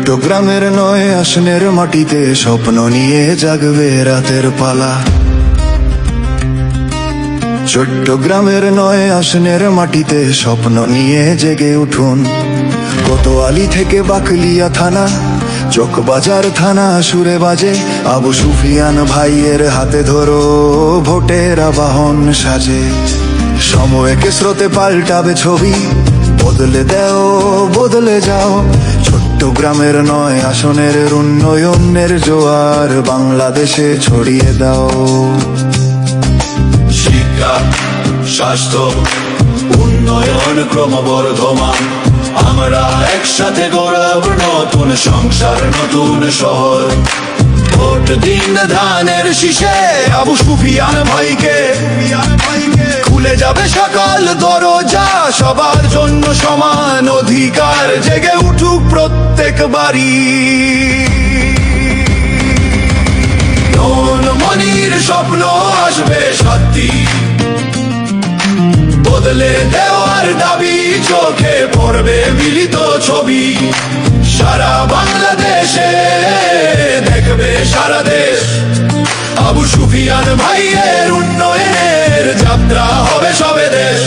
চট্টগ্রামের নয় আসনের মাটিতে স্বপ্ন নিয়ে জাগবে রাতের পালা। চট্টগ্রামের নয় আসনের মাটিতে স্বপ্ন নিয়ে জেগে উঠুন। কোতোয়ালি থেকে বাকলিয়া থানা, চকবাজার থানা সুরে বাজে। আবু সুফিয়ান ভাইয়ের হাতে ধরো, ভোটের আবাহন সাজে। সময়কে স্রোতে পাল্টাবে ছবি, বদলে দেও বদলে যাও। চট্টগ্রামের নয় আসনের উন্নয়নের জোয়ার বাংলাদেশে ছড়িয়ে দাও। শিক্ষা, স্বাস্থ্য, উন্নয়ন ক্রমবর্ধমান, আমরা একসাথে গড়ব নতুন সংসার, নতুন শহর। ভোট দিন ধানের শীষে আবু সুফিয়ান ভাইকে, খুলে যাবে সকাল দরজা, সবার জন্য সমান অধিকার। জেগে উঠুক প্রত্যেক বাড়ি, মনির স্বপ্ন আসবে সত্যি। বদলে দেওয়ার দাবি, চোখে পড়বে মিলিত ছবি। সারা বাংলাদেশে দেখবে সারা দেশ, আবু সুফিয়ান ভাইয়ের উন্নয়নের যাত্রা হবে সবে দেশ।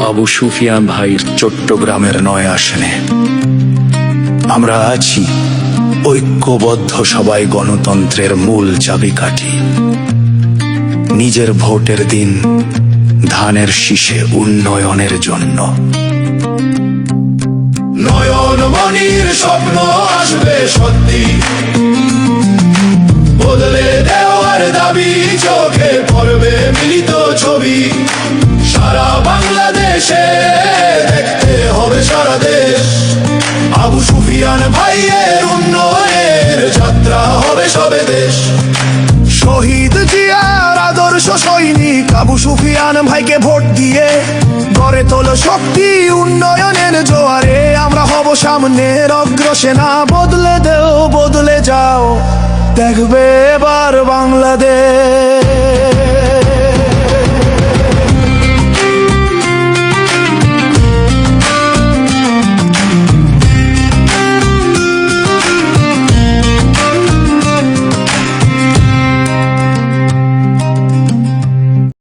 আবু সুফিয়ান ভাইয়ের চট্টগ্রামের নয় আসনে আমরা আছি ঐক্যবদ্ধ সবাই, গণতন্ত্রের মূল চাবিকাঠি। নিজের ভোটের দিন ধানের শীষে উন্নয়নের জন্য। নয়ন মনির স্বপ্ন আসবে সত্যি, বদলে দেওয়ার দাবি, চোখে পড়বে মিলিত ছবি। সারা বাংলাদেশে দেখতে হবে সারা দেশ, আবু সুফিয়ান ভাইয়ের উন্নয়নের যাত্রা হবে সবে দেশ। শহীদ জিয়ার আদর্শ সৈনিক আবু সুফিয়ান ভাইকে ভোট দিয়ে গড়ে তোলো শক্তি উন্নয়নের জোয়ারে। আমরা হব সামনের অগ্রসেনা, বদলে দেও বদলে যাও, দেখবে এবার বাংলাদেশ।